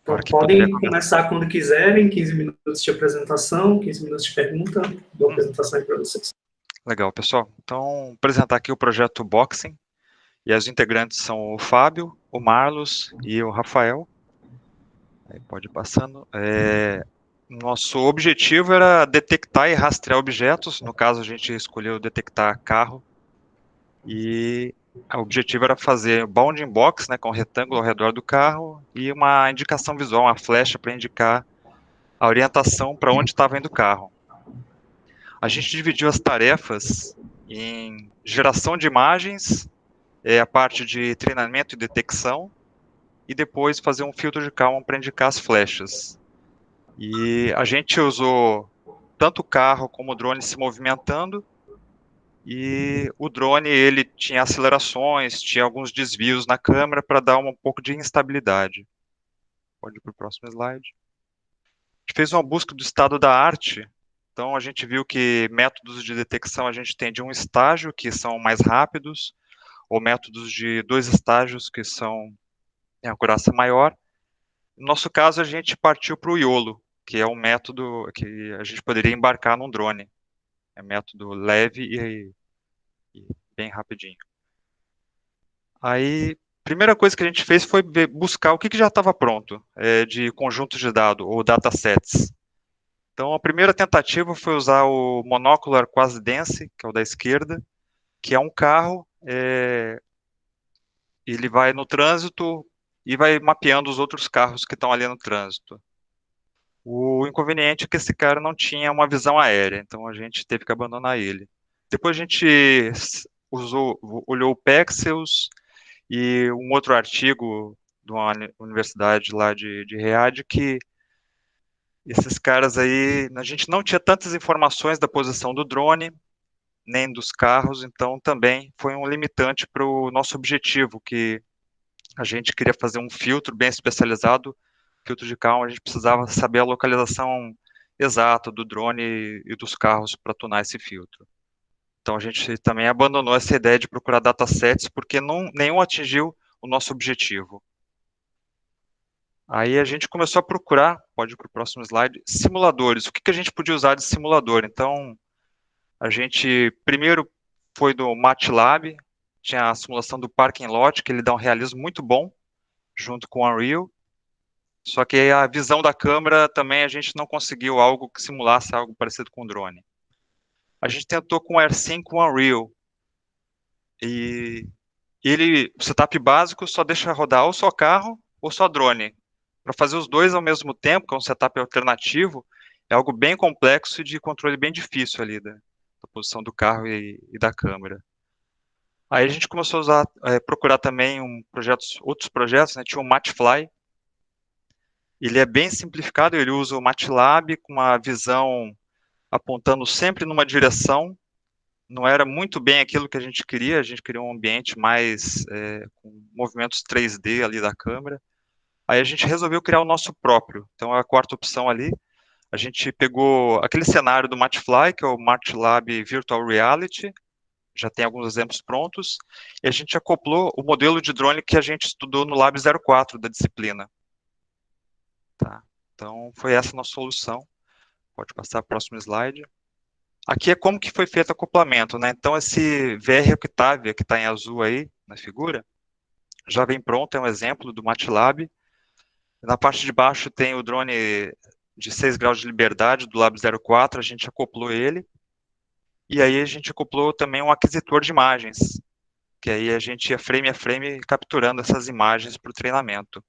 Agora que tudo Podem começar quando quiserem, 15 minutos de apresentação, 15 minutos de pergunta, dou a apresentação aí para vocês. Legal, pessoal. Então, vou apresentar aqui o projeto Boxing, e os integrantes são o Fábio, o Marlos e o Rafael. Aí pode ir passando. Nosso objetivo era detectar e rastrear objetos, no caso a gente escolheu detectar carro, e o objetivo era fazer bounding box, né, com um retângulo ao redor do carro, e uma indicação visual, uma flecha para indicar a orientação para onde estava indo o carro. A gente dividiu as tarefas em geração de imagens, a parte de treinamento e detecção, e depois fazer um filtro de calma para indicar as flechas. E a gente usou tanto o carro como o drone se movimentando, e o drone ele tinha acelerações, tinha alguns desvios na câmera para dar um pouco de instabilidade. Pode ir para o próximo slide. A gente fez uma busca do estado da arte. Então, a gente viu que métodos de detecção a gente tem de um estágio, que são mais rápidos, ou métodos de 2 estágios, que são em acurácia maior. No nosso caso, a gente partiu para o YOLO, que é um método que a gente poderia embarcar num drone. É método leve e bem rapidinho. Aí, primeira coisa que a gente fez foi buscar o que já estava pronto, de conjuntos de dados, ou datasets. Então, a primeira tentativa foi usar o Monocular Quasi Dense, que é o da esquerda, que é um carro, ele vai no trânsito e vai mapeando os outros carros que estão ali no trânsito. O inconveniente é que esse cara não tinha uma visão aérea, então a gente teve que abandonar ele. Depois a gente olhou o Pexels e um outro artigo de uma universidade lá de Riad, que esses caras aí, a gente não tinha tantas informações da posição do drone, nem dos carros, então também foi um limitante para o nosso objetivo, que a gente queria fazer um filtro bem especializado, filtro de calma, a gente precisava saber a localização exata do drone e dos carros para tunar esse filtro. Então a gente também abandonou essa ideia de procurar datasets, porque nenhum atingiu o nosso objetivo. Aí a gente começou a procurar, pode ir para o próximo slide, simuladores. O que a gente podia usar de simulador? Então, a gente primeiro foi do MATLAB, tinha a simulação do parking lot, que ele dá um realismo muito bom, junto com o Unreal. Só que a visão da câmera também a gente não conseguiu algo que simulasse algo parecido com o drone. A gente tentou com o AirSync com o Unreal. E o setup básico só deixa rodar ou só carro ou só drone. Para fazer os dois ao mesmo tempo, que é um setup alternativo, é algo bem complexo e de controle bem difícil ali da posição do carro e da câmera. Aí a gente começou a usar, procurar também outros projetos, né? Tinha o MATFly. Ele é bem simplificado, ele usa o MATLAB com uma visão apontando sempre numa direção. Não era muito bem aquilo que a gente queria um ambiente mais com movimentos 3D ali da câmera. Aí a gente resolveu criar o nosso próprio. Então, a quarta opção ali, a gente pegou aquele cenário do MATFly, que é o MATLAB Virtual Reality, já tem alguns exemplos prontos, e a gente acoplou o modelo de drone que a gente estudou no Lab 04 da disciplina. Tá? Então, foi essa a nossa solução. Pode passar para o próximo slide. Aqui é como que foi feito o acoplamento, né? Então, esse VR Octavia, que está em azul aí, na figura, já vem pronto, é um exemplo do MATLAB. Na parte de baixo tem o drone de 6 graus de liberdade do Lab 04, a gente acoplou ele. E aí a gente acoplou também um aquisitor de imagens, que aí a gente ia frame a frame capturando essas imagens para o treinamento.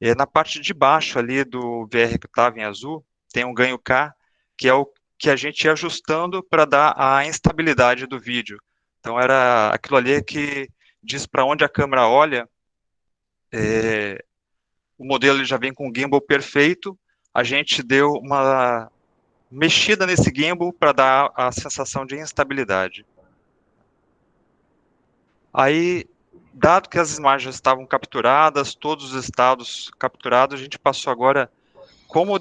E na parte de baixo ali do VR que estava em azul, tem um ganho K, que é o que a gente ia ajustando para dar a instabilidade do vídeo. Então era aquilo ali que diz para onde a câmera olha, o modelo já vem com o gimbal perfeito, a gente deu uma mexida nesse gimbal para dar a sensação de instabilidade. Aí, dado que as imagens estavam capturadas, todos os estados capturados, a gente passou agora como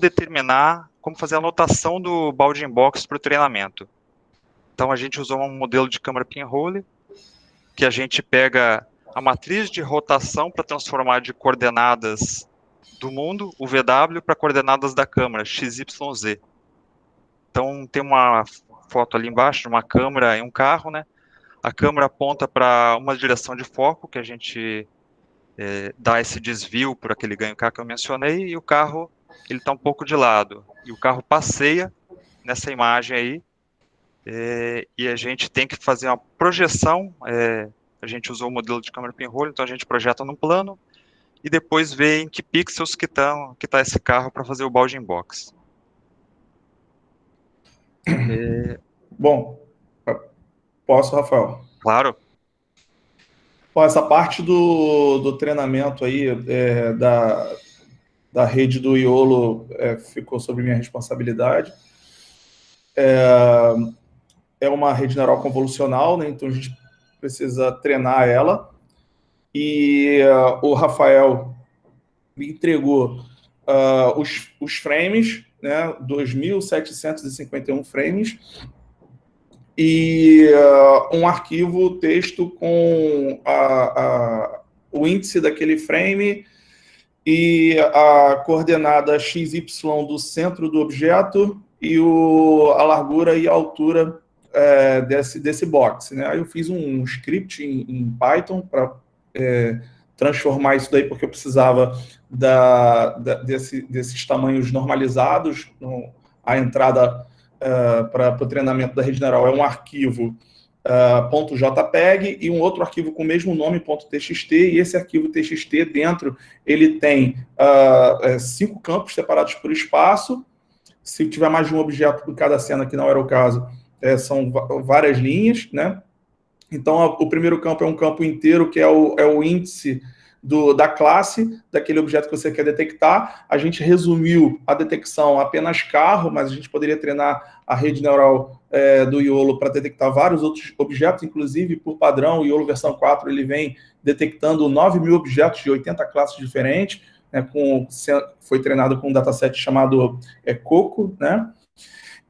fazer a anotação do bounding box para o treinamento. Então, a gente usou um modelo de câmera pinhole, que a gente pega a matriz de rotação para transformar de coordenadas do mundo, o VW, para coordenadas da câmera, XYZ. Então, tem uma foto ali embaixo de uma câmera em um carro, né? A câmera aponta para uma direção de foco, que a gente dá esse desvio por aquele ganho K que eu mencionei, e o carro ele está um pouco de lado. E o carro passeia nessa imagem aí, e a gente tem que fazer uma projeção. A gente usou o modelo de câmera pinhole, então a gente projeta num plano e depois vê em que pixels que tá esse carro para fazer o bounding box. Bom, posso, Rafael? Claro. Bom, essa parte do treinamento aí da rede do Iolo ficou sob minha responsabilidade. É uma rede neural convolucional, né? Então a gente precisa treinar ela. E o Rafael me entregou os frames, né? 2.751 frames, e um arquivo texto com o índice daquele frame e a coordenada XY do centro do objeto e a largura e a altura desse box, né? Aí eu fiz um script em Python para transformar isso daí, porque eu precisava desses tamanhos normalizados. A entrada para o treinamento da rede neural é um arquivo .jpeg e um outro arquivo com o mesmo nome, .txt, e esse arquivo txt dentro, ele tem 5 campos separados por espaço. Se tiver mais de um objeto em cada cena, que não era o caso, são várias linhas, né? Então, o primeiro campo é um campo inteiro, que é o índice da classe, daquele objeto que você quer detectar. A gente resumiu a detecção a apenas carro, mas a gente poderia treinar a rede neural do Iolo para detectar vários outros objetos, inclusive, por padrão, o Iolo versão 4 ele vem detectando 9.000 objetos de 80 classes diferentes, né, foi treinado com um dataset chamado Coco, né?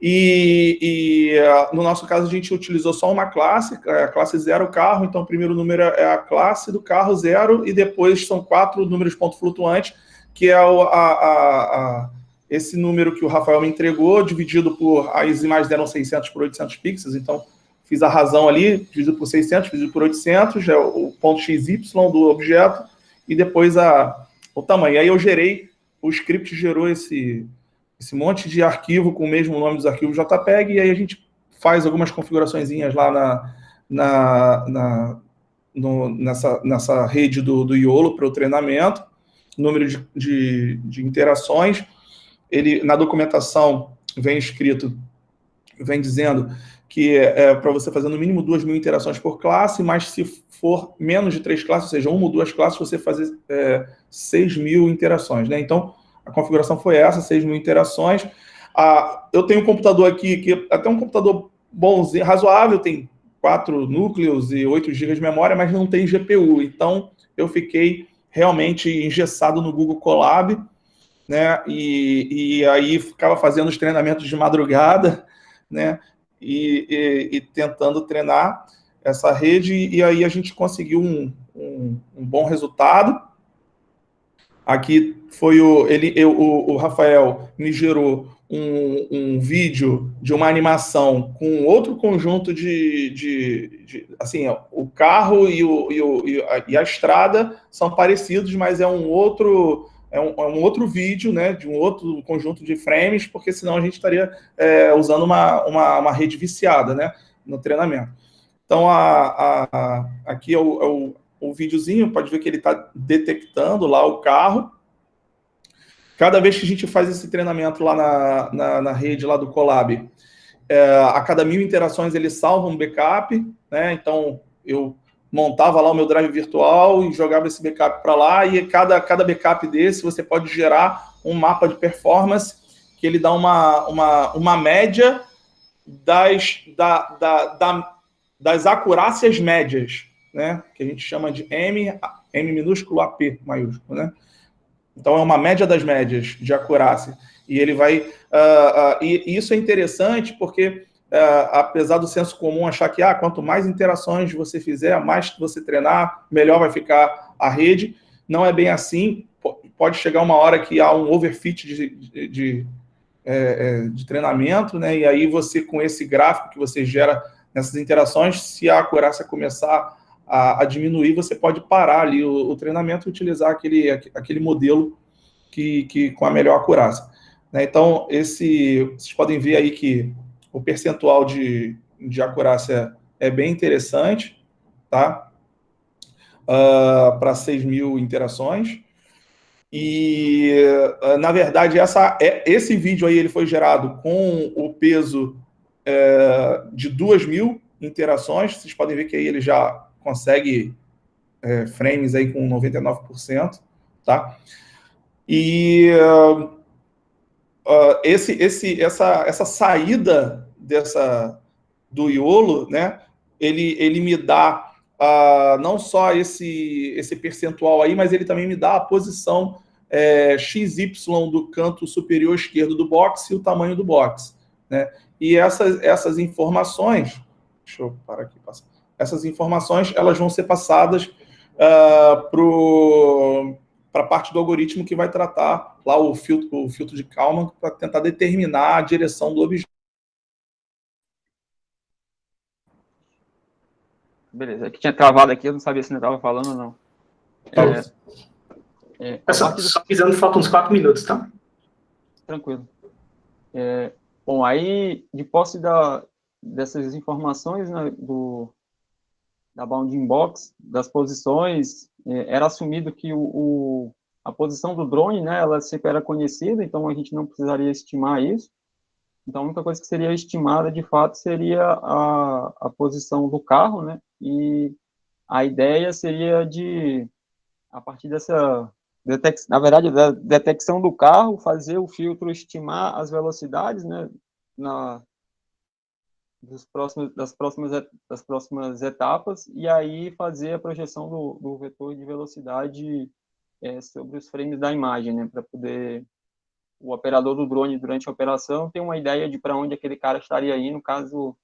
E no nosso caso, a gente utilizou só uma classe, a classe 0 carro. Então, o primeiro número é a classe do carro 0, e depois são 4 números ponto flutuante, que é esse número que o Rafael me entregou, dividido por... As imagens eram 600 por 800 pixels, então fiz a razão ali, dividido por 600, dividido por 800, é o ponto XY do objeto, e depois o tamanho. Aí eu gerei, o script gerou esse monte de arquivo com o mesmo nome dos arquivos JPEG, e aí a gente faz algumas configuraçõezinhas lá nessa rede do Iolo para o treinamento, número de interações. Na documentação vem escrito, vem dizendo que para você fazer no mínimo 2.000 interações por classe, mas se for menos de 3 classes, ou seja, 1 ou 2 classes, você fazer 6.000 interações, né? Então, a configuração foi essa, 6.000 interações. Eu tenho um computador aqui, que até um computador bonzinho, razoável, tem 4 núcleos e 8 GB de memória, mas não tem GPU. Então, eu fiquei realmente engessado no Google Colab, né? E aí ficava fazendo os treinamentos de madrugada, né? E tentando treinar essa rede, e aí a gente conseguiu um bom resultado. Aqui foi o Rafael me gerou um vídeo de uma animação com outro conjunto assim, o carro e a estrada são parecidos, mas é um outro vídeo, né, de um outro conjunto de frames, porque senão a gente estaria usando uma rede viciada, né, no treinamento. Então, aqui é o videozinho, pode ver que ele está detectando lá o carro. Cada vez que a gente faz esse treinamento lá na rede lá do Colab, a cada 1.000 interações ele salva um backup, né? Então, eu montava lá o meu drive virtual e jogava esse backup para lá, e cada backup desse você pode gerar um mapa de performance que ele dá uma média das acurácias médias, né? Que a gente chama de M minúsculo AP maiúsculo, né? Então, é uma média das médias de acurácia. E ele vai... e isso é interessante porque, apesar do senso comum achar que quanto mais interações você fizer, mais você treinar, melhor vai ficar a rede, não é bem assim. pode chegar uma hora que há um overfit de treinamento, né? E aí você, com esse gráfico que você gera nessas interações, se a acurácia começar a diminuir, você pode parar ali o treinamento e utilizar aquele modelo com a melhor acurácia, né? Então, vocês podem ver aí que o percentual de acurácia é bem interessante, tá? Para 6.000 interações. E, na verdade, esse vídeo aí ele foi gerado com o peso de 2.000 interações. Vocês podem ver que aí ele já consegue frames aí com 99%, tá? E essa saída do Iolo, né? Ele me dá não só esse percentual aí, mas ele também me dá a posição XY do canto superior esquerdo do box e o tamanho do box, né? E essas informações, deixa eu parar aqui, essas informações elas vão ser passadas para a parte do algoritmo que vai tratar lá o filtro de Kalman para tentar determinar a direção do objeto. Beleza, é que tinha travado aqui, eu não sabia se não estava falando ou não. Só avisando, faltam uns 4 minutos, tá? Tranquilo. Bom, aí, de posse dessas informações, né, da bounding box, das posições, era assumido que a posição do drone, né, ela sempre era conhecida, então a gente não precisaria estimar isso. Então, a única coisa que seria estimada, de fato, seria a posição do carro, né, e a ideia seria a partir dessa, na verdade, da detecção do carro, fazer o filtro estimar as velocidades, né, das próximas etapas, e aí fazer a projeção do vetor de velocidade sobre os frames da imagem, né, para poder o operador do drone, durante a operação, ter uma ideia de para onde aquele cara estaria indo, caso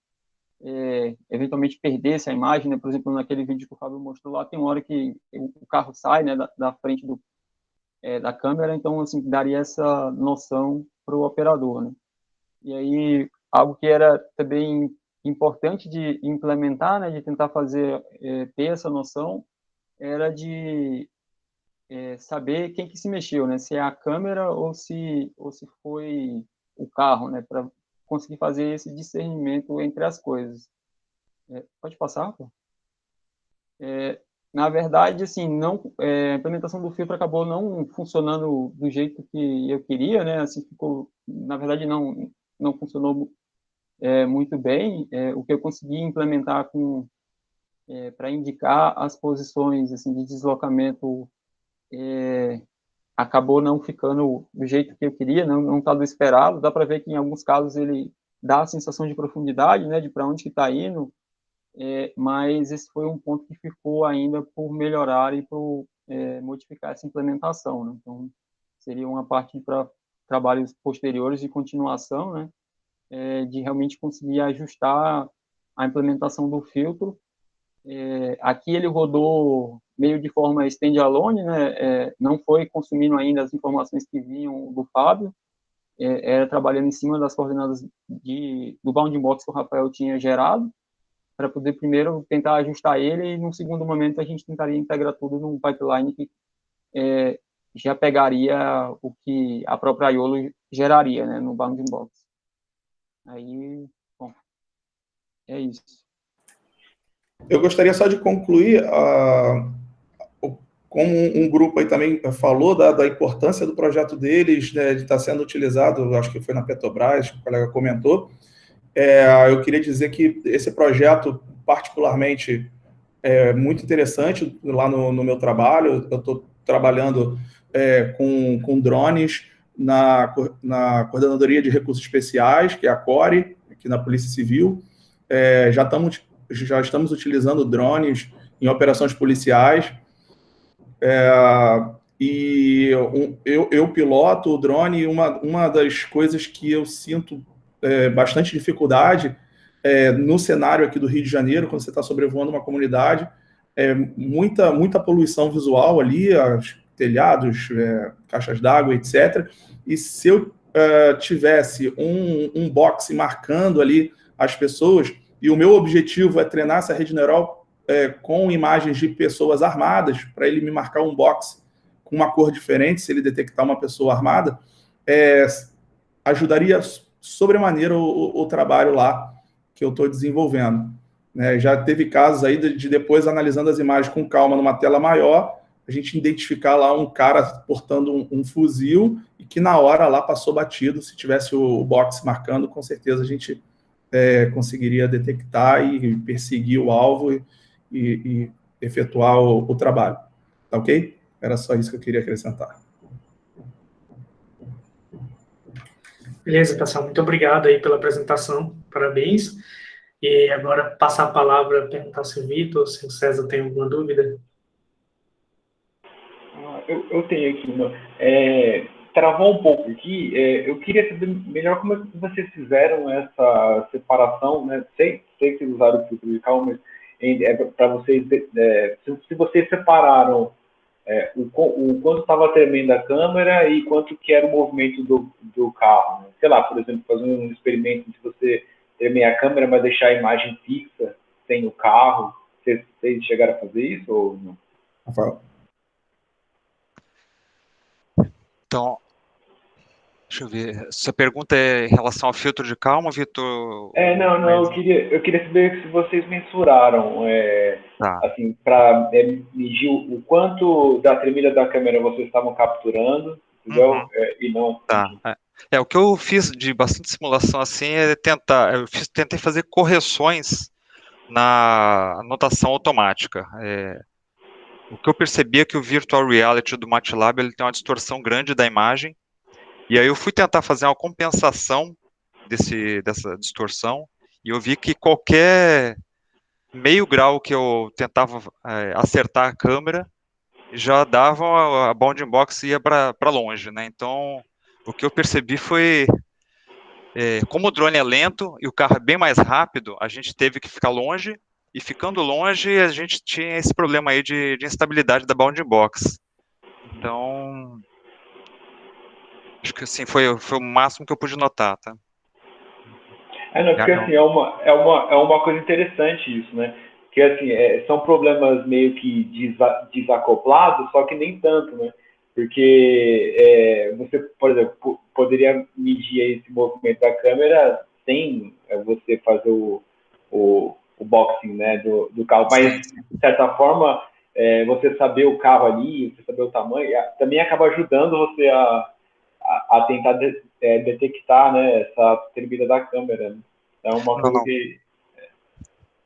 eventualmente perdesse a imagem, né? Por exemplo, naquele vídeo que o Fábio mostrou lá, tem uma hora que o carro sai, né, da frente da câmera, então, assim, daria essa noção para o operador, né? E aí, algo que era também importante de implementar, né, de tentar ter essa noção, era de saber quem que se mexeu, né, se é a câmera ou se foi o carro, né, para conseguir fazer esse discernimento entre as coisas. Pode passar, pô? Na verdade, assim, a implementação do filtro acabou não funcionando do jeito que eu queria, né, assim, na verdade, não funcionou muito bem. O que eu consegui implementar para indicar as posições, assim, de deslocamento acabou não ficando do jeito que eu queria, não está do esperado. Dá para ver que em alguns casos ele dá a sensação de profundidade, né, de para onde que está indo, mas esse foi um ponto que ficou ainda por melhorar e por modificar essa implementação, né? Então, seria uma parte para trabalhos posteriores de continuação, né, de realmente conseguir ajustar a implementação do filtro. Aqui ele rodou meio de forma standalone, né, não foi consumindo ainda as informações que vinham do Fábio, era trabalhando em cima das coordenadas do bounding box que o Rafael tinha gerado, para poder primeiro tentar ajustar ele, e num segundo momento a gente tentaria integrar tudo num pipeline que já pegaria o que a própria Iolo geraria, né, no bounding box. Aí, bom, é isso. Eu gostaria só de concluir, como um grupo aí também falou da importância do projeto deles, né, de estar sendo utilizado, acho que foi na Petrobras, que o colega comentou. Eu queria dizer que esse projeto, particularmente, é muito interessante lá no meu trabalho. Eu estou trabalhando com drones na Coordenadoria de Recursos Especiais, que é a CORE, aqui na Polícia Civil. Já estamos utilizando drones em operações policiais. E eu piloto o drone, e uma das coisas que eu sinto bastante dificuldade no cenário aqui do Rio de Janeiro, quando você está sobrevoando uma comunidade, muita poluição visual ali, telhados, caixas d'água, etc. E se eu tivesse um box marcando ali as pessoas, e o meu objetivo é treinar essa rede neural com imagens de pessoas armadas, para ele me marcar um box com uma cor diferente, se ele detectar uma pessoa armada, ajudaria sobremaneira o trabalho lá que eu estou desenvolvendo. Já teve casos aí de depois, analisando as imagens com calma numa tela maior, a gente identificar lá um cara portando um fuzil e que na hora lá passou batido. Se tivesse o box marcando, com certeza a gente conseguiria detectar e perseguir o alvo e efetuar o trabalho. Tá ok? Era só isso que eu queria acrescentar. Beleza, pessoal. Muito obrigado aí pela apresentação. Parabéns. E agora passar a palavra, perguntar se o Vitor, se o César tem alguma dúvida. Eu tenho aqui uma. Travou um pouco aqui. Eu queria saber melhor como é que vocês fizeram essa separação, né? Sei que vocês usaram o filtro de calma, mas para vocês, se vocês separaram o quanto estava tremendo a câmera e quanto que era o movimento do carro. Né? Sei lá, por exemplo, fazer um experimento de você tremer a câmera, mas deixar a imagem fixa sem o carro. Vocês chegaram a fazer isso ou não? Rafael? Então, deixa eu ver. Sua pergunta é em relação ao filtro de calma, Vitor? Não. Eu queria saber se vocês mensuraram, tá. assim, para medir o quanto da tremida da câmera vocês estavam capturando, entendeu? Uhum. E não. Tá. O que eu fiz de bastante simulação assim é tentei fazer correções na anotação automática. O que eu percebi é que o Virtual Reality do MATLAB ele tem uma distorção grande da imagem, e aí eu fui tentar fazer uma compensação dessa distorção, e eu vi que qualquer meio grau que eu tentava acertar a câmera, já dava a bounding box ia para longe, né? Então, o que eu percebi foi, como o drone é lento e o carro é bem mais rápido, a gente teve que ficar longe, e ficando longe, a gente tinha esse problema aí de instabilidade da bounding box. Então, acho que assim, foi o máximo que eu pude notar, tá? Porque assim, é uma coisa interessante isso, né? Que assim, são problemas meio que desacoplados, só que nem tanto, né? Porque você, por exemplo, poderia medir esse movimento da câmera sem você fazer o boxing, né, do carro, mas de certa forma você saber o carro ali, você saber o tamanho, também acaba ajudando você a tentar detectar, né, essa tremida da câmera. É uma coisa que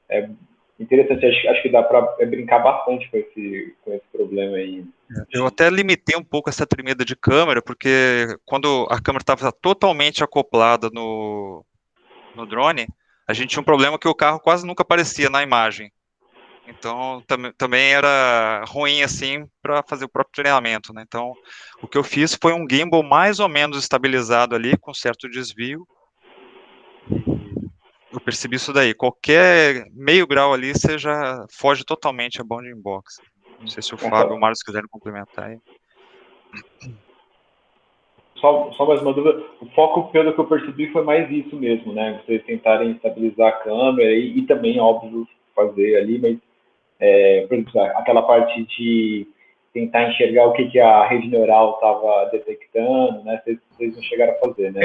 é interessante, acho que dá para brincar bastante com esse problema aí. Eu até limitei um pouco essa tremida de câmera, porque quando a câmera estava totalmente acoplada no drone, a gente tinha um problema que o carro quase nunca aparecia na imagem. Então, também era ruim, assim, para fazer o próprio treinamento, né? Então, o que eu fiz foi um gimbal mais ou menos estabilizado ali, com certo desvio. Eu percebi isso daí. Qualquer meio grau ali, você já foge totalmente a bounding box. Não sei se o Fábio ou o Marcos quiserem complementar aí. Só mais uma dúvida, o foco, pelo que eu percebi, foi mais isso mesmo, né? Vocês tentarem estabilizar a câmera e também, óbvio, fazer ali, mas, por exemplo, aquela parte de tentar enxergar o que a rede neural estava detectando, né? Vocês não chegaram a fazer, né?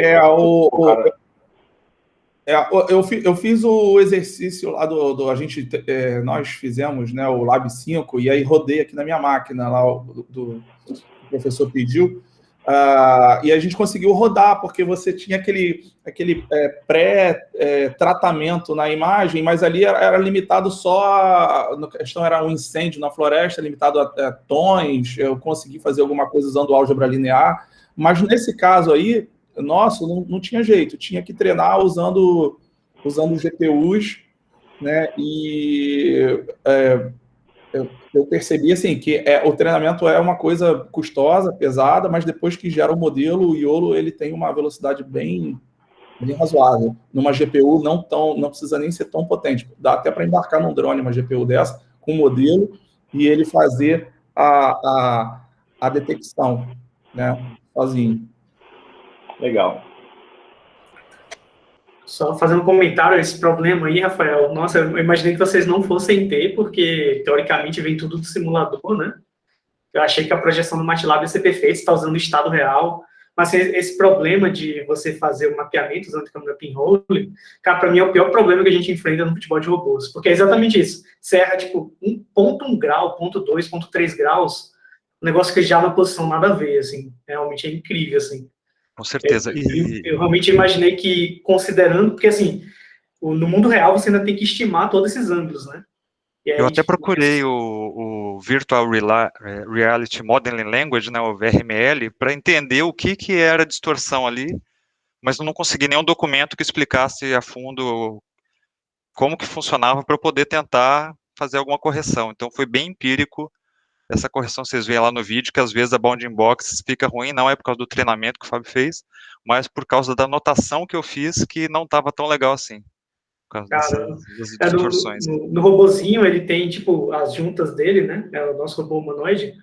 Eu fiz o exercício lá nós fizemos, né, o Lab 5, e aí rodei aqui na minha máquina, lá o professor pediu, e a gente conseguiu rodar, porque você tinha aquele pré-tratamento na imagem, mas ali era limitado só a questão era um incêndio na floresta, limitado a tons, eu consegui fazer alguma coisa usando álgebra linear, mas nesse caso aí, nossa, não tinha jeito, tinha que treinar usando GPUs, né, e eu percebi assim, que o treinamento é uma coisa custosa, pesada, mas depois que gera o modelo, o YOLO ele tem uma velocidade bem razoável. Numa GPU não precisa nem ser tão potente, dá até para embarcar num drone uma GPU dessa, com modelo, e ele fazer a detecção, né, sozinho. Legal. Só fazendo um comentário, esse problema aí, Rafael, nossa, eu imaginei que vocês não fossem ter, porque, teoricamente, vem tudo do simulador, né? Eu achei que a projeção do MATLAB ia ser perfeita, você está usando o estado real, mas esse problema de você fazer o mapeamento usando a câmera pinhole, cara, para mim é o pior problema que a gente enfrenta no futebol de robôs, porque é exatamente isso, você erra, tipo, 1,1 grau, 0,2, 0,3 graus, um negócio que já na posição nada a ver, assim, realmente é incrível, assim. Com certeza. Eu realmente imaginei que, considerando, porque assim, no mundo real você ainda tem que estimar todos esses ângulos, né? E aí, Eu até tipo, procurei o Virtual Reality Modeling Language, né, o VRML, para entender o que era distorção ali, mas eu não consegui nenhum documento que explicasse a fundo como que funcionava para eu poder tentar fazer alguma correção. Então foi bem empírico. Essa correção vocês veem lá no vídeo, que às vezes a bounding box fica ruim, não é por causa do treinamento que o Fábio fez, mas por causa da anotação que eu fiz, que não estava tão legal assim, por causa dessas distorções. No robozinho, ele tem, tipo, as juntas dele, né? É o nosso robô humanoide.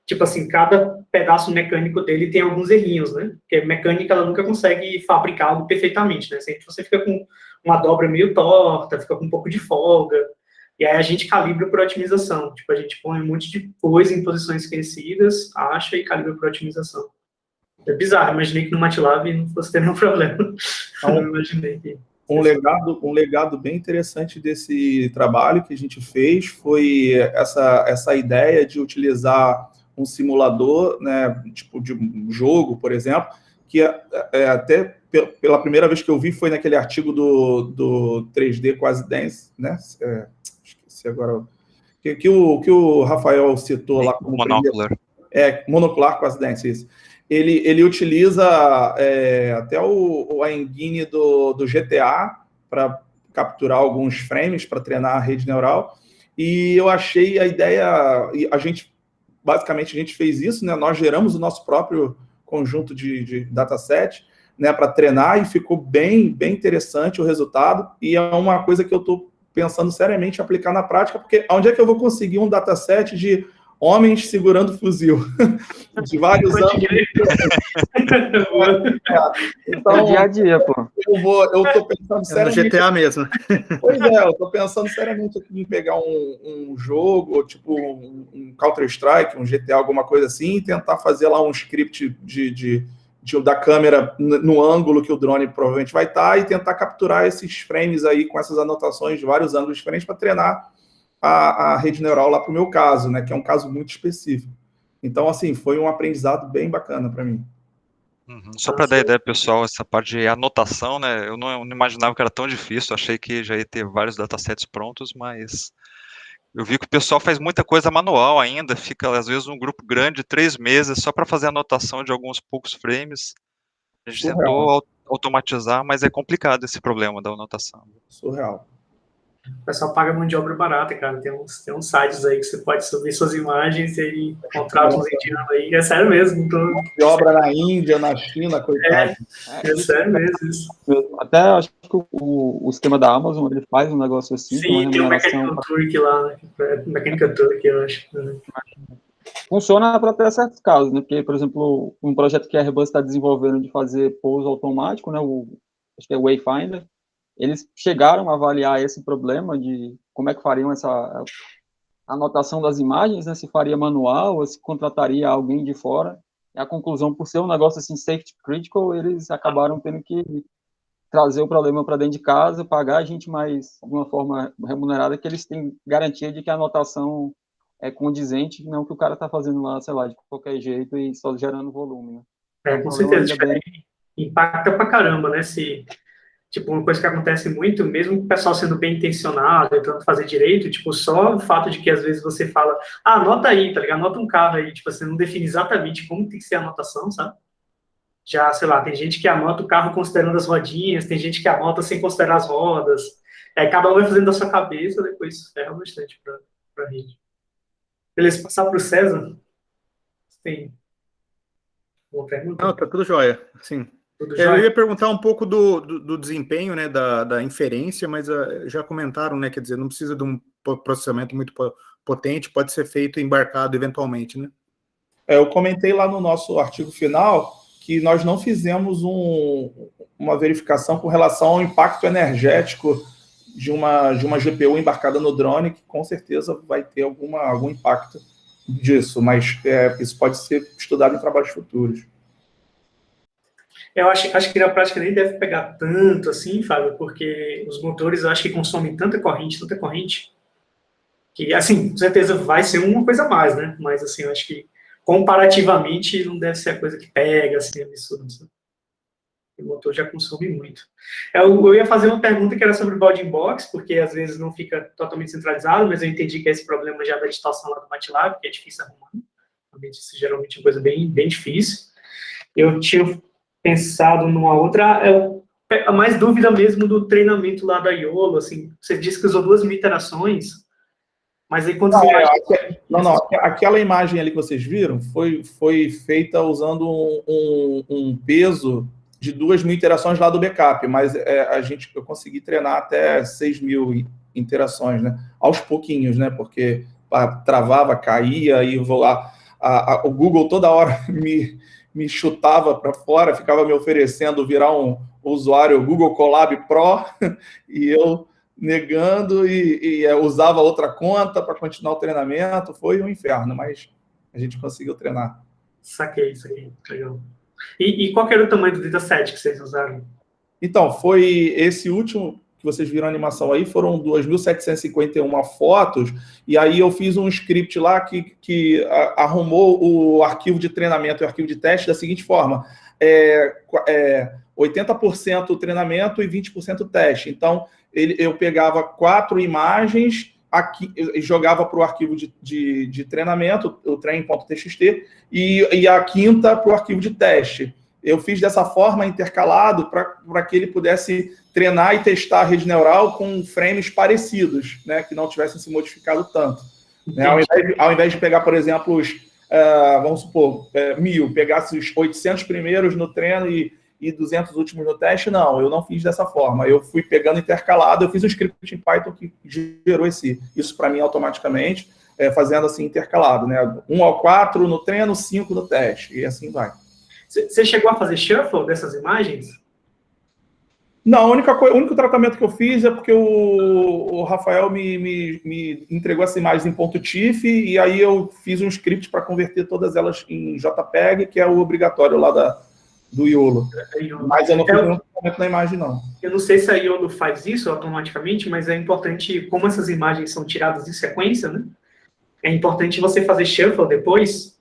Tipo assim, cada pedaço mecânico dele tem alguns errinhos, né? Porque a mecânica, ela nunca consegue fabricar algo perfeitamente, né? Sempre você fica com uma dobra meio torta, fica com um pouco de folga. E aí a gente calibra por otimização. Tipo, a gente põe um monte de coisa em posições conhecidas, acha e calibra por otimização. É bizarro, imaginei que no MATLAB não fosse ter nenhum problema. Então, não imaginei que... Um legado bem interessante desse trabalho que a gente fez foi essa ideia de utilizar um simulador, né, tipo de um jogo, por exemplo, que até pela primeira vez que eu vi foi naquele artigo do 3D Quasi Dance, né? Esqueci agora. Que o Rafael citou lá como Monocular. Monocular Quasi Dance, isso. Ele utiliza até a engine do GTA para capturar alguns frames para treinar a rede neural. E eu achei a ideia... Basicamente, a gente fez isso, né? Nós geramos o nosso próprio conjunto de dataset, né, para treinar, e ficou bem interessante o resultado. E é uma coisa que eu estou pensando seriamente em aplicar na prática, porque onde é que eu vou conseguir um dataset de homens segurando fuzil de vários anos? Então, é dia a dia, pô. Eu tô pensando seriamente... no GTA mesmo. Pois é, eu tô pensando seriamente aqui em pegar um jogo, tipo um Counter-Strike, um GTA, alguma coisa assim, e tentar fazer lá um script da câmera no ângulo que o drone provavelmente vai estar, e tentar capturar esses frames aí com essas anotações de vários ângulos diferentes para treinar a rede neural lá para o meu caso, né, que é um caso muito específico. Então, assim, foi um aprendizado bem bacana para mim. Só para dar ideia, pessoal, essa parte de anotação, né, eu não imaginava que era tão difícil, achei que já ia ter vários datasets prontos, mas eu vi que o pessoal faz muita coisa manual ainda, fica às vezes um grupo grande, 3 meses, só para fazer anotação de alguns poucos frames. A gente tentou automatizar, mas é complicado esse problema da anotação. Surreal. O pessoal paga mão de obra barata, cara. Tem uns sites aí que você pode subir suas imagens e aí contrata uns indianos aí. É sério mesmo. De obra na Índia, na China, coitado. É sério mesmo isso. Até acho que o sistema da Amazon, ele faz um negócio assim. Sim, tem o Mechanical Turk lá, né? Mechanical Turk, eu acho. Funciona para ter certos casos, né? Porque, por exemplo, um projeto que a Airbus está desenvolvendo de fazer pouso automático, né? Acho que é o Wayfinder. Eles chegaram a avaliar esse problema de como é que fariam essa anotação das imagens, né, se faria manual ou se contrataria alguém de fora. E a conclusão, por ser um negócio assim, safety critical, eles acabaram tendo que trazer o problema para dentro de casa, pagar a gente mais, de uma forma remunerada, que eles têm garantia de que a anotação é condizente, não que o cara está fazendo lá, sei lá, de qualquer jeito e só gerando volume. Né? Com certeza, impacta pra caramba, né, tipo, uma coisa que acontece muito, mesmo o pessoal sendo bem intencionado, tentando fazer direito, tipo, só o fato de que às vezes você fala, anota aí, tá ligado? Anota um carro aí, tipo, você não define exatamente como tem que ser a anotação, sabe? Já, sei lá, tem gente que anota o carro considerando as rodinhas, tem gente que anota sem considerar as rodas, cada um vai fazendo da sua cabeça, depois isso ferra bastante pra rede. Beleza, passar pro César? Tem uma pergunta? Não, tá tudo jóia, sim. Eu ia perguntar um pouco do desempenho, né, da inferência, mas já comentaram, né, quer dizer, não precisa de um processamento muito potente, pode ser feito embarcado eventualmente, né? Eu comentei lá no nosso artigo final que nós não fizemos uma verificação com relação ao impacto energético de uma GPU embarcada no drone, que com certeza vai ter algum impacto disso, mas isso pode ser estudado em trabalhos futuros. Eu acho que na prática nem deve pegar tanto assim, Fábio, porque os motores eu acho que consomem tanta corrente, que, assim, com certeza vai ser uma coisa a mais, né? Mas, assim, eu acho que comparativamente não deve ser a coisa que pega, assim, absurdo. O motor já consome muito. Eu ia fazer uma pergunta que era sobre o bounding box, porque às vezes não fica totalmente centralizado, mas eu entendi que é esse problema já da digitação lá do MATLAB, que é difícil arrumar. Realmente, isso geralmente é uma coisa bem, bem difícil. Eu tinha pensado numa outra, a mais dúvida mesmo do treinamento lá da Iolo, assim, você disse que usou 2.000 iterações, mas aí quando você... Não, aquela imagem ali que vocês viram foi feita usando um peso de 2.000 interações lá do backup, mas eu consegui treinar até 6.000 interações, né? Aos pouquinhos, né? Porque travava, caía, e o Google toda hora me chutava para fora, ficava me oferecendo virar um usuário Google Colab Pro, e eu negando e usava outra conta para continuar o treinamento. Foi um inferno, mas a gente conseguiu treinar. Saquei, legal. E qual que era o tamanho do dataset que vocês usaram? Então, foi esse último que vocês viram a animação aí, foram 2.751 fotos, e aí eu fiz um script lá que arrumou o arquivo de treinamento e o arquivo de teste da seguinte forma: 80% treinamento e 20% teste. Então, eu pegava 4 imagens aqui, jogava para o arquivo de treinamento, o train.txt, e a quinta para o arquivo de teste. Eu fiz dessa forma, intercalado, para que ele pudesse treinar e testar a rede neural com frames parecidos, né, que não tivessem se modificado tanto. Né, ao invés de pegar, por exemplo, vamos supor, 1.000, pegasse os 800 primeiros no treino e 200 últimos no teste, não, eu não fiz dessa forma. Eu fui pegando intercalado, eu fiz um script em Python que gerou isso para mim automaticamente, fazendo assim intercalado, né? 1 ao 4 no treino, 5 no teste, e assim vai. Você chegou a fazer shuffle dessas imagens? Não, o único tratamento que eu fiz é porque o Rafael me entregou essa imagem em .tif, e aí eu fiz um script para converter todas elas em JPEG, que é o obrigatório lá do Iolo. Mas eu não fiz nenhum tratamento na imagem, não. Eu não sei se a Iolo faz isso automaticamente, mas é importante, como essas imagens são tiradas em sequência, né? É importante você fazer shuffle depois.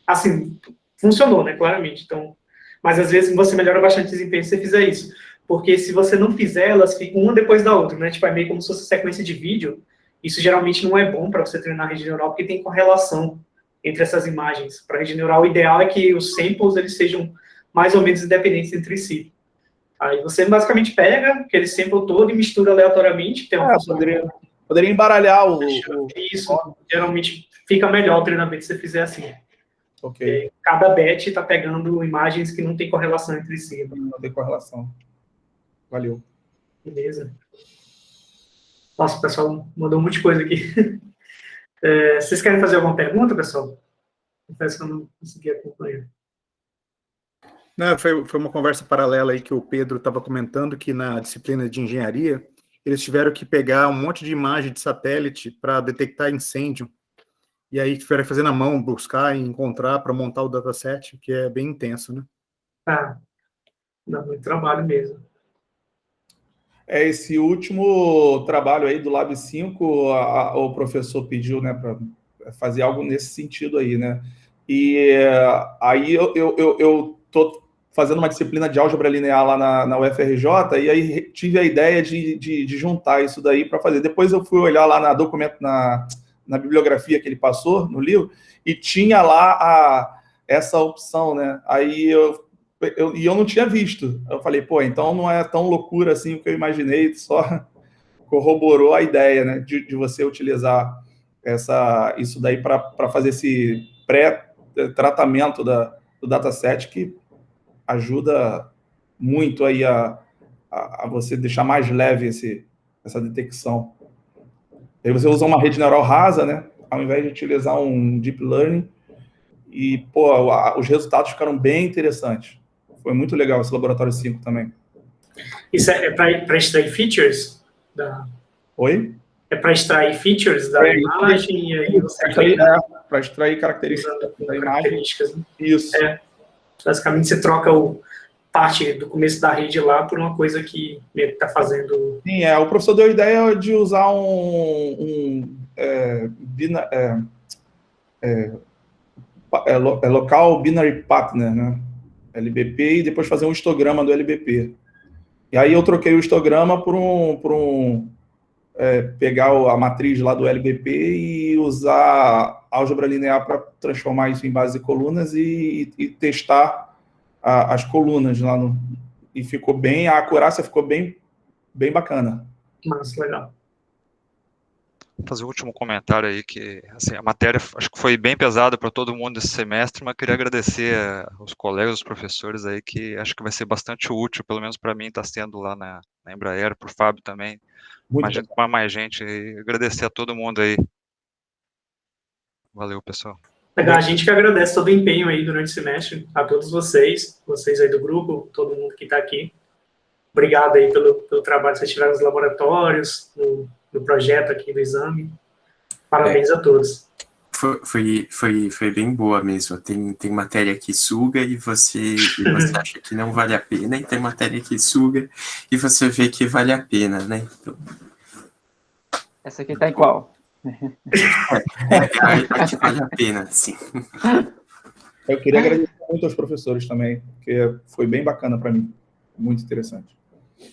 Assim, funcionou, né? Claramente. Então, mas às vezes você melhora bastante o desempenho se você fizer isso. Porque se você não fizer, elas ficam uma depois da outra, né? Tipo, é meio como se fosse sequência de vídeo. Isso geralmente não é bom para você treinar a rede neural, porque tem correlação entre essas imagens. Para a rede neural, o ideal é que os samples eles sejam mais ou menos independentes entre si. Aí você basicamente pega aquele sample todo e mistura aleatoriamente. Tem poderia embaralhar Isso, geralmente fica melhor o treinamento se você fizer assim. Ok. Cada batch está pegando imagens que não tem correlação entre si. Não tem correlação. Valeu. Beleza. Nossa, o pessoal mandou um monte de coisa aqui. Vocês querem fazer alguma pergunta, pessoal? Confesso que eu não consegui acompanhar. Não, foi uma conversa paralela aí que o Pedro estava comentando, que na disciplina de engenharia, eles tiveram que pegar um monte de imagem de satélite para detectar incêndio. E aí tiveram que fazer na mão, buscar e encontrar para montar o dataset, que é bem intenso, né? Dá muito trabalho mesmo. Esse último trabalho aí do Lab 5, o professor pediu, né, para fazer algo nesse sentido aí, né? E aí eu tô fazendo uma disciplina de álgebra linear lá na UFRJ, e aí tive a ideia de juntar isso daí para fazer. Depois eu fui olhar lá na bibliografia que ele passou no livro, e tinha lá essa opção, né? Aí eu não tinha visto. Eu falei, pô, então não é tão loucura assim o que eu imaginei, só corroborou a ideia, né, de você utilizar isso daí para fazer esse pré-tratamento do dataset, que ajuda muito aí a você deixar mais leve essa detecção. Aí você usa uma rede neural rasa, né, ao invés de utilizar um deep learning, E, pô, os resultados ficaram bem interessantes. Foi muito legal esse Laboratório 5 também. Isso é para extrair features? Oi? É para extrair features da imagem e aí você para extrair características da imagem. Né? Isso. Basicamente, você troca parte do começo da rede lá por uma coisa que meio que está fazendo... Sim, o professor deu a ideia de usar Local Binary Partner, né? LBP, e depois fazer um histograma do LBP. E aí eu troquei o histograma por pegar a matriz lá do LBP e usar álgebra linear para transformar isso em base de colunas e testar as colunas lá e ficou bem, a acurácia ficou bem bacana. Mas legal. Vou fazer o último comentário aí, que assim, a matéria acho que foi bem pesada para todo mundo esse semestre, mas queria agradecer aos colegas, os professores aí, que acho que vai ser bastante útil, pelo menos para mim está sendo lá na Embraer, para o Fábio também, imagino que para mais gente, e agradecer a todo mundo aí. Valeu, pessoal. Legal, a gente que agradece todo o empenho aí durante o semestre, a todos vocês aí do grupo, todo mundo que está aqui. Obrigado aí pelo trabalho que vocês tiveram nos laboratórios, no projeto aqui do exame. Parabéns a todos. Foi bem boa mesmo. Tem matéria que suga e você acha que não vale a pena, e tem matéria que suga e você vê que vale a pena, né? Então... Essa aqui tá em qual? A que vale a pena, sim. Eu queria agradecer muito aos professores também, porque foi bem bacana para mim. Muito interessante.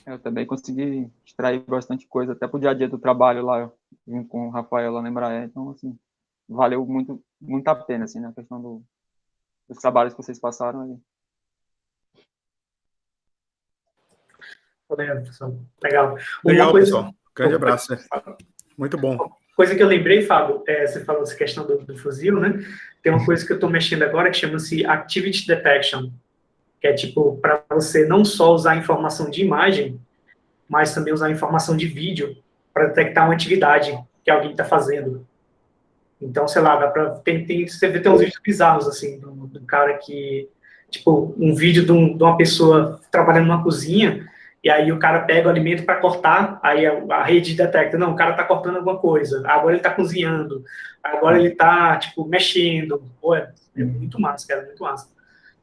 Eu também consegui extrair bastante coisa, até pro dia a dia do trabalho lá, junto com o Rafael lá na Embraer. Então, assim, valeu muito a pena, assim, na questão dos trabalhos que vocês passaram aí. Valeu, pessoal. Legal. Legal, pessoal. Grande abraço. Muito bom. Coisa que eu lembrei, Fábio, você falou dessa questão do fuzil, né? Tem uma coisa que eu estou mexendo agora que chama-se Activity Detection, que é tipo para você não só usar informação de imagem, mas também usar informação de vídeo para detectar uma atividade que alguém está fazendo. Então, sei lá, dá para você vê tem uns vídeos bizarros assim do cara que, tipo, um vídeo de uma pessoa trabalhando numa cozinha. E aí o cara pega o alimento para cortar, aí a rede detecta, não, o cara está cortando alguma coisa, agora ele está cozinhando, agora ele está, tipo, mexendo. Pô, é muito massa, cara, muito massa.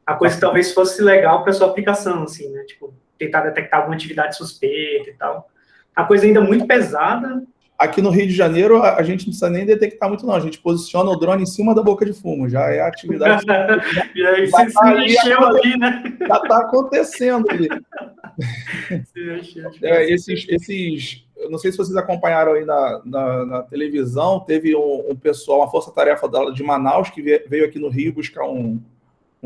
A coisa que talvez fosse legal para sua aplicação, assim, né, tipo, tentar detectar alguma atividade suspeita e tal. A coisa ainda muito pesada. Aqui no Rio de Janeiro, a gente não precisa nem detectar muito, não. A gente posiciona o drone em cima da boca de fumo. Já é a atividade... E aí você se mexeu ali, né? Já está acontecendo ali. Eu não sei se vocês acompanharam aí na televisão, teve um pessoal, uma força-tarefa de Manaus, que veio aqui no Rio buscar um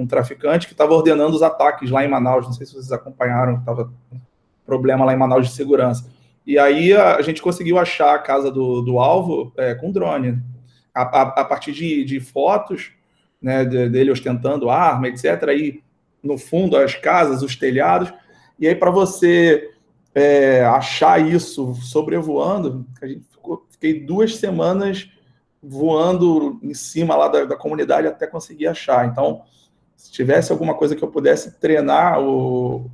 traficante que estava ordenando os ataques lá em Manaus. Não sei se vocês acompanharam, estava problema lá em Manaus de segurança. E aí a gente conseguiu achar a casa do alvo com drone. A partir de fotos, né, dele ostentando arma, etc. Aí, no fundo, as casas, os telhados. E aí, para você achar isso sobrevoando, fiquei 2 semanas voando em cima lá da comunidade até conseguir achar. Então, se tivesse alguma coisa que eu pudesse treinar o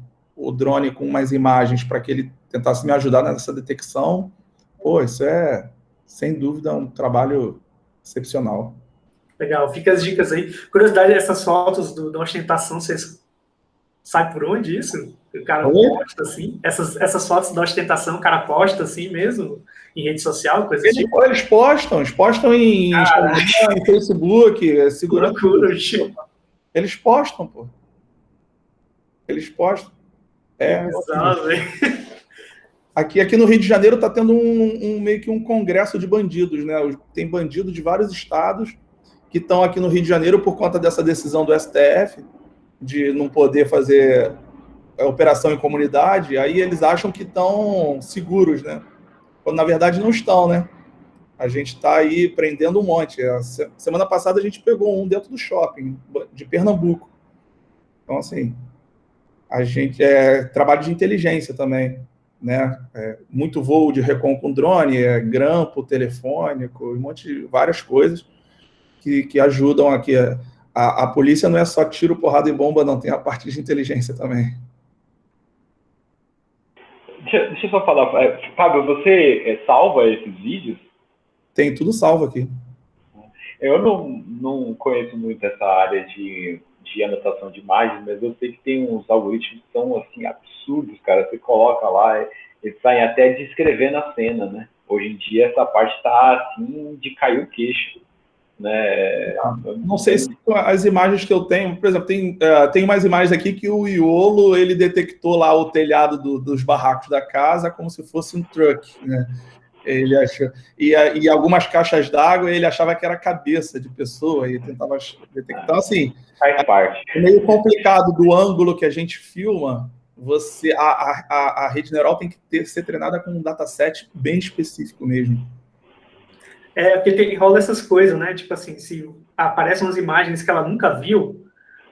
drone com mais imagens para que ele tentasse me ajudar nessa detecção, pô, isso é, sem dúvida, um trabalho excepcional. Legal, fica as dicas aí. Curiosidade, essas fotos da ostentação, vocês sabem por onde isso? O cara posta assim? Essas fotos da ostentação, o cara posta assim mesmo? Em rede social, coisa assim? Eles postam em Instagram, em Facebook, segurando. Eles postam, pô. Eles postam. Aqui no Rio de Janeiro está tendo meio que um congresso de bandidos, né? Tem bandidos de vários estados que estão aqui no Rio de Janeiro por conta dessa decisão do STF de não poder fazer operação em comunidade. Aí eles acham que estão seguros, né? Quando na verdade não estão, né? A gente está aí prendendo um monte. Semana passada a gente pegou um dentro do shopping de Pernambuco. Então, assim, a gente trabalho de inteligência também, né? Muito voo de recon com drone, grampo telefônico, várias coisas que ajudam aqui a polícia não é só tiro, porrada e bomba, não, tem a parte de inteligência também. Deixa eu só falar, Fábio, você salva esses vídeos? Tem tudo salvo aqui. Eu não conheço muito essa área de anotação de imagens, mas eu sei que tem uns algoritmos que são assim, absurdos, cara. Você coloca lá, eles saem até descrevendo a cena, né? Hoje em dia essa parte está assim de cair o queixo, né? Não sei se as imagens que eu tenho, por exemplo, tem umas imagens aqui que o Iolo, ele detectou lá o telhado dos barracos da casa como se fosse um truck, né? Ele achou, e algumas caixas d'água ele achava que era cabeça de pessoa e tentava detectar. Então, assim, faz parte. É meio complicado do ângulo que a gente filma. A rede neural tem que ser treinada com um dataset bem específico mesmo. Porque rola essas coisas, né? Tipo assim, se aparecem umas imagens que ela nunca viu,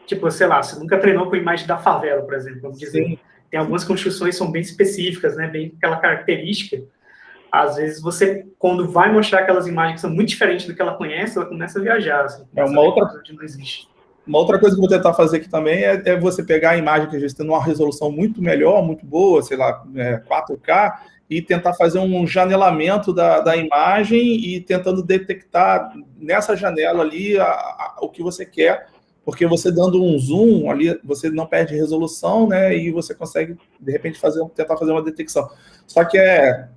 tipo, sei lá, você nunca treinou com imagem da favela, por exemplo, vamos dizer. Sim. Tem algumas construções que são bem específicas, né? Bem aquela característica. Às vezes você, quando vai mostrar aquelas imagens que são muito diferentes do que ela conhece, ela começa a viajar. Assim, uma outra coisa que eu vou tentar fazer aqui também é você pegar a imagem que a gente tem numa resolução muito melhor, muito boa, sei lá, 4K, e tentar fazer um janelamento da imagem e tentando detectar nessa janela ali o que você quer, porque você dando um zoom ali, você não perde resolução, né, e você consegue, de repente, tentar fazer uma detecção. Só que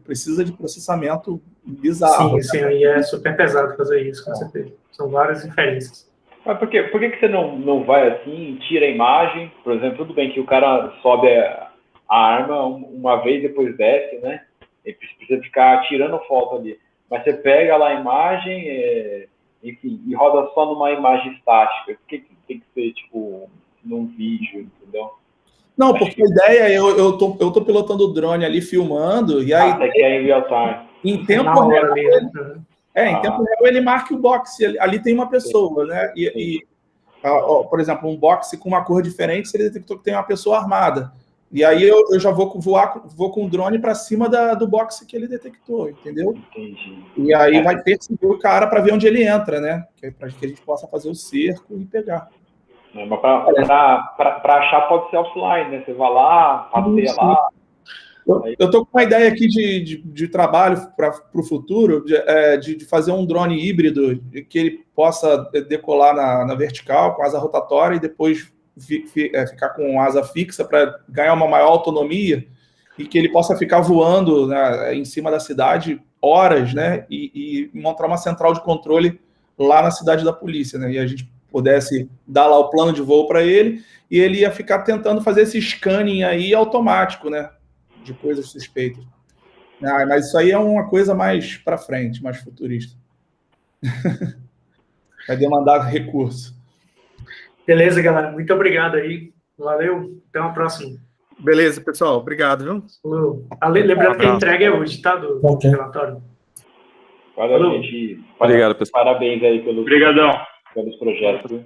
precisa de processamento bizarro. Sim, aí é super pesado fazer isso, com certeza. São várias inferências. Mas por que você não vai assim, tira a imagem, por exemplo, tudo bem que o cara sobe a arma uma vez, depois desce, né? Ele precisa ficar tirando foto ali. Mas você pega lá a imagem, enfim, e roda só numa imagem estática. Por que tem que ser, tipo, num vídeo, entendeu? Não, porque a ideia, eu tô pilotando o drone ali, filmando, e aí... Até que é em real time. Em tempo real, em tempo real ele marca o boxe, ali tem uma pessoa, né? Por exemplo, um boxe com uma cor diferente, se ele detectou que tem uma pessoa armada. E aí eu já vou com o drone para cima do boxe que ele detectou, entendeu? Entendi. E aí vai perseguir o cara para ver onde ele entra, né? Para que a gente possa fazer o cerco e pegar. Mas para achar pode ser offline, né? Você vai lá, passeia lá. Eu estou com uma ideia aqui de trabalho para o futuro, de fazer um drone híbrido, que ele possa decolar na vertical, com asa rotatória, e depois ficar com asa fixa para ganhar uma maior autonomia, e que ele possa ficar voando, né, em cima da cidade horas, né, e montar uma central de controle lá na cidade da polícia, né, e a gente pudesse dar lá o plano de voo para ele, e ele ia ficar tentando fazer esse scanning aí automático, né, de coisas suspeitas. Mas isso aí é uma coisa mais para frente, mais futurista. Vai demandar recurso. Beleza, galera. Muito obrigado aí. Valeu. Até uma próxima. Beleza, pessoal. Obrigado, viu? Lembrando que a entrega é hoje, tá? Do relatório. Valeu, gente. Obrigado, pessoal. Parabéns aí pelos projetos.